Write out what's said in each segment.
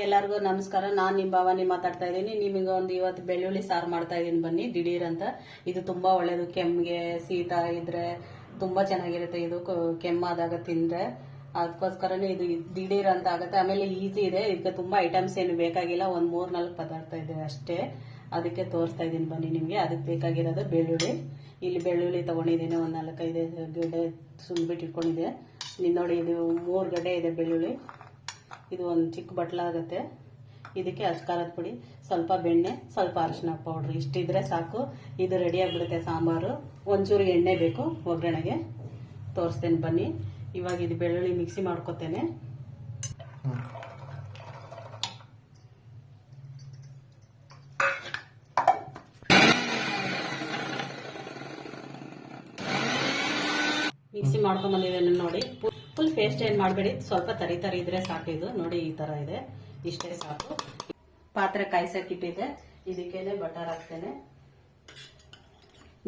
ಎಲ್ಲರಿಗೂ ನಮಸ್ಕಾರ. ನಾನು ನಿಮ್ಮ ಭವಾನಿ ಮಾತಾಡ್ತಾ ಇದ್ದೀನಿ. ನಿಮಗೆ ಒಂದು ಇವತ್ತು ಬೆಳ್ಳುಳ್ಳಿ ಸಾರು ಮಾಡ್ತಾ ಇದ್ದೀನಿ, ಬನ್ನಿ. ದಿಢೀರ್ ಅಂತ ಇದು ತುಂಬಾ ಒಳ್ಳೇದು. ಕೆಮ್ಮಿಗೆ ಶೀತ ಇದ್ರೆ ತುಂಬಾ ಚೆನ್ನಾಗಿರುತ್ತೆ. ಇದು ಕೆಮ್ಮಾದಾಗ ತಿಂದ್ರೆ ಅದಕ್ಕೋಸ್ಕರನೇ ಇದು ದಿಢೀರ್ ಅಂತ ಆಗುತ್ತೆ. ಆಮೇಲೆ ಈಸಿ ಇದೆ. ಇದಕ್ಕೆ ತುಂಬಾ ಐಟಮ್ಸ್ ಏನು ಬೇಕಾಗಿಲ್ಲ, ಒಂದು 3-4 ಪದಾರ್ಥ ಇದೆ ಅಷ್ಟೇ. ಅದಕ್ಕೆ ತೋರಿಸ್ತಾ ಇದ್ದೀನಿ ಬನ್ನಿ ನಿಮಗೆ. ಅದಕ್ಕೆ ಬೇಕಾಗಿರೋದು ಬೆಳ್ಳುಳ್ಳಿ. ಇಲ್ಲಿ ಬೆಳ್ಳುಳ್ಳಿ ತಗೊಂಡಿದ್ದೀನಿ, ಒಂದು 4-5 ಗಡ್ಡೆ ಸುಂದ್ಬಿಟ್ಟು ಇಟ್ಕೊಂಡಿದೆ. ನೋಡಿ, ಇದು 3 ಗಡ್ಡೆ ಇದೆ ಬೆಳ್ಳುಳ್ಳಿ. ಇದು ಒಂದು ಚಿಕ್ಕ ಬಟ್ಲ ಆಗುತ್ತೆ. ಇದಕ್ಕೆ ಖಾರದ ಪುಡಿ, ಸ್ವಲ್ಪ ಬೆಣ್ಣೆ, ಸ್ವಲ್ಪ ಅರಿಶಿನ ಪೌಡ್ರ್, ಇಷ್ಟಿದ್ರೆ ಸಾಕು. ಇದು ರೆಡಿ ಆಗಿಬಿಡುತ್ತೆ ಸಾಂಬಾರು. ಒಂಚೂರು ಎಣ್ಣೆ ಬೇಕು ಒಗ್ಗರಣೆಗೆ. ತೋರಿಸ್ತೇನೆ ಬನ್ನಿ. ಇವಾಗ ಇದು ಬೆಳ್ಳುಳ್ಳಿ ಮಿಕ್ಸಿ ಮಾಡ್ಕೊತೇನೆ. ಮಿಕ್ಸಿ ಮಾಡ್ಕೊಂಡ್ ಬಂದಿದ್ದೇನೆ ನೋಡಿ. ಫುಲ್ ಪೇಸ್ಟ್ ಏನ್ ಮಾಡಬೇಡಿ, ಸ್ವಲ್ಪ ತರಿ ಇದ್ರೆ ಸಾಕು. ಇದು ನೋಡಿ, ಈ ತರ ಇದೆ, ಇಷ್ಟೇ ಸಾಕು. ಪಾತ್ರೆ ಕಾಯ್ಸಕ್ಕಿಟ್ಟಿದೆ, ಇದಕ್ಕೇನೆ ಬಟರ್ ಹಾಕ್ತೇನೆ.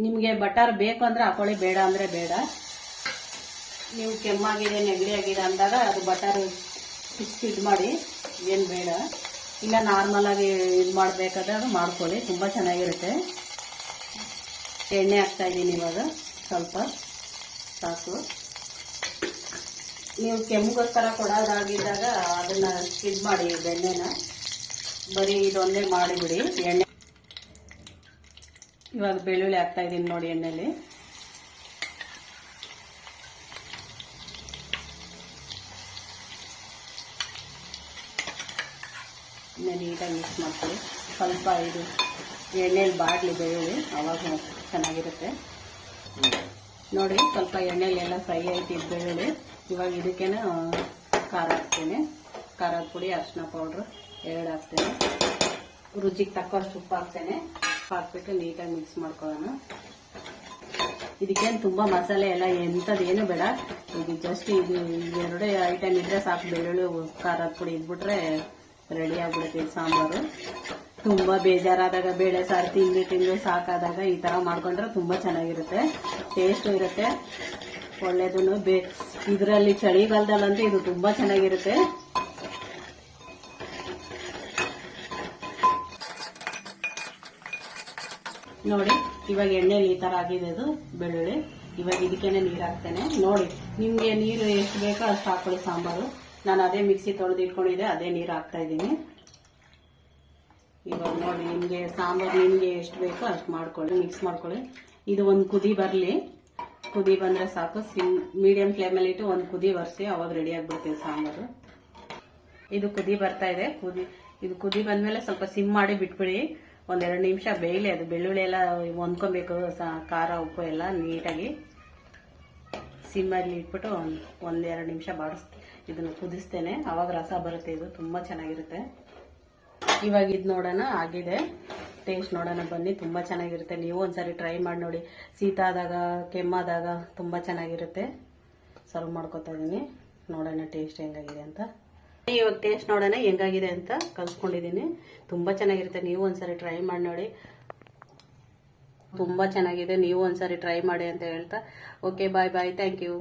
ನಿಮ್ಗೆ ಬಟರ್ ಬೇಕು ಅಂದ್ರೆ ಹಾಕೊಳ್ಳಿ, ಬೇಡ ಅಂದ್ರೆ ಬೇಡ. ನೀವು ಕೆಮ್ಮಾಗಿದೆ, ನೆಗಡಿ ಆಗಿದೆ ಅಂದಾಗ ಅದು ಬಟರ್ ಇದು ಮಾಡಿ, ಏನ್ ಬೇಡ. ಇಲ್ಲ ನಾರ್ಮಲ್ ಆಗಿ ಇದು ಮಾಡ್ಬೇಕಾದಾಗ ಮಾಡ್ಕೊಳ್ಳಿ, ತುಂಬಾ ಚೆನ್ನಾಗಿರುತ್ತೆ. ಎಣ್ಣೆ ಹಾಕ್ತಾ ಇದ್ದೀನಿ ಇವಾಗ, ಸ್ವಲ್ಪ ಸಾಕು. ನೀವು ಕೆಮ್ಮಿಗೋಸ್ಕರ ಕೊಡೋದಾಗಿದ್ದಾಗ ಅದನ್ನ ಇದು ಮಾಡಿ, ಬೆಣ್ಣೆನ ಬರೀ ಇದೊಂದೇ ಮಾಡಿಬಿಡಿ. ಎಣ್ಣೆ ಇವಾಗ ಬೆಳ್ಳುಳ್ಳಿ ಹಾಕ್ತಾ ಇದ್ದೀನಿ ನೋಡಿ ಎಣ್ಣೆಲಿ. ನೀಟಾಗಿ ಮಿಕ್ಸ್ ಮಾಡ್ಕೊಳ್ಳಿ. ಸ್ವಲ್ಪ ಇದು ಎಣ್ಣೆಲಿ ಬಾಡಲಿ ಬೆಳ್ಳುಳ್ಳಿ, ಅವಾಗ ಚೆನ್ನಾಗಿರುತ್ತೆ ನೋಡಿ. ಸ್ವಲ್ಪ ಎಣ್ಣೆಲೆಲ್ಲ ಫ್ರೈ ಆಯ್ತು ಇದು ಬೆಳ್ಳುಳ್ಳಿ. ಇವಾಗ ಇದಕ್ಕೇನೆ ಖಾರ ಹಾಕ್ತೇನೆ. ಖಾರದ ಪುಡಿ, ಅರಿಶಿನ ಪೌಡ್ರ್ 2 ಹಾಕ್ತೇನೆ. ರುಚಿಗೆ ತಕ್ಕಷ್ಟು ಉಪ್ಪು ಹಾಕ್ತೇನೆ. ಹಾಕ್ಬಿಟ್ಟು ನೀಟಾಗಿ ಮಿಕ್ಸ್ ಮಾಡ್ಕೊಳ್ಳೋಣ. ಇದಕ್ಕೇನು ತುಂಬಾ ಮಸಾಲೆ ಎಲ್ಲ ಎಂಥದ್ದೇನು ಬೇಡ. ಇದು ಜಸ್ಟ್ ಇದು 2 ಐಟಮ್ ಇದ್ರೆ ಸಾಕು. ಬೆಳ್ಳುಳ್ಳಿ, ಖಾರದ ಪುಡಿ ಇದ್ಬಿಟ್ರೆ ರೆಡಿ ಆಗ್ಬಿಡುತ್ತೆ ಇದು ಸಾಂಬಾರು. ತುಂಬಾ ಬೇಜಾರಾದಾಗ, ಬೇಳೆ ಸಾರು ತಿಂದು ಸಾಕಾದಾಗ ಈ ತರ ಮಾಡ್ಕೊಂಡ್ರೆ ತುಂಬಾ ಚೆನ್ನಾಗಿರುತ್ತೆ, ಟೇಸ್ಟ್ ಇರುತ್ತೆ, ಒಳ್ಳೇದು. ಇದರಲ್ಲಿ ಚಳಿಗಾಲದಲ್ಲಂತೂ ಇದು ತುಂಬಾ ಚೆನ್ನಾಗಿರುತ್ತೆ. ನೋಡಿ, ಇವಾಗ ಎಣ್ಣೆಲಿ ಈ ತರ ಆಗಿದೆ ಅದು ಬೆಳ್ಳುಳ್ಳಿ. ಇವಾಗ ಇದಕ್ಕೇನೆ ನೀರು ಹಾಕ್ತೇನೆ. ನೋಡಿ, ನಿಮ್ಗೆ ನೀರು ಎಷ್ಟು ಬೇಕೋ ಅಷ್ಟು ಹಾಕೊಳ್ಳಿ ಸಾಂಬಾರು. ನಾನು ಅದೇ ಮಿಕ್ಸಿ ತೊಳೆದು ಇಟ್ಕೊಂಡಿದ್ದೆ, ಅದೇ ನೀರು ಹಾಕ್ತಾ ಇದ್ದೀನಿ. ಇವಾಗ ನೋಡಿ, ನಿಮ್ಗೆ ಸಾಂಬಾರು ನಿಮ್ಗೆ ಎಷ್ಟು ಬೇಕೋ ಅಷ್ಟು ಮಾಡ್ಕೊಳ್ಳಿ, ಮಿಕ್ಸ್ ಮಾಡ್ಕೊಳ್ಳಿ. ಇದು ಒಂದು ಕುದಿ ಬರಲಿ. ಕುದಿ ಬಂದ್ರೆ ಸಾಕು. ಮೀಡಿಯಂ ಫ್ಲೇಮಲ್ಲಿ ಇಟ್ಟು ಒಂದು ಕುದಿ ಬರ್ಸಿ, ಅವಾಗ ರೆಡಿ ಆಗ್ಬಿಡ್ತೀವಿ ಸಾಂಬಾರು. ಇದು ಕುದಿ ಬರ್ತಾ ಇದೆ. ಇದು ಕುದಿ ಬಂದ್ಮೇಲೆ ಸ್ವಲ್ಪ ಸಿಮ್ ಮಾಡಿ ಬಿಟ್ಬಿಡಿ. 1-2 ನಿಮಿಷ ಬೇಯಲಿ. ಅದು ಬೆಳ್ಳುಳ್ಳಿ ಎಲ್ಲ ಹೊಂದ್ಕೊಬೇಕು, ಖಾರ ಉಪ್ಪು ಎಲ್ಲ ನೀಟಾಗಿ. ಸಿಮ್ಮಲ್ಲಿ ಇಟ್ಬಿಟ್ಟು 1-2 ನಿಮಿಷ ಇದನ್ನು ಕುದಿಸ್ತೇನೆ, ಅವಾಗ ರಸ ಬರುತ್ತೆ. ಇದು ತುಂಬಾ ಚೆನ್ನಾಗಿರುತ್ತೆ. ಇವಾಗ ಇದು ನೋಡೋಣ, ಆಗಿದೆ. ಟೇಸ್ಟ್ ನೋಡೋಣ ಬನ್ನಿ. ತುಂಬಾ ಚೆನ್ನಾಗಿರುತ್ತೆ. ನೀವು ಒಂದ್ಸರಿ ಟ್ರೈ ಮಾಡಿ ನೋಡಿ. ಶೀತ ಆದಾಗ, ಕೆಮ್ಮಾದಾಗ ತುಂಬಾ ಚೆನ್ನಾಗಿರುತ್ತೆ. ಸರ್ವ್ ಮಾಡ್ಕೊತಾ ಇದೀನಿ, ನೋಡೋಣ ಟೇಸ್ಟ್ ಹೆಂಗಾಗಿದೆ ಅಂತ. ಇವಾಗ ಟೇಸ್ಟ್ ನೋಡೋಣ ಹೆಂಗಾಗಿದೆ ಅಂತ ಕಲ್ಸ್ಕೊಂಡಿದೀನಿ. ತುಂಬಾ ಚೆನ್ನಾಗಿರುತ್ತೆ. ನೀವು ಒಂದ್ಸರಿ ಟ್ರೈ ಮಾಡಿ ನೋಡಿ. ತುಂಬಾ ಚೆನ್ನಾಗಿದೆ, ನೀವು ಒಂದ್ಸರಿ ಟ್ರೈ ಮಾಡಿ ಅಂತ ಹೇಳ್ತಾ, okay, bye bye, thank you.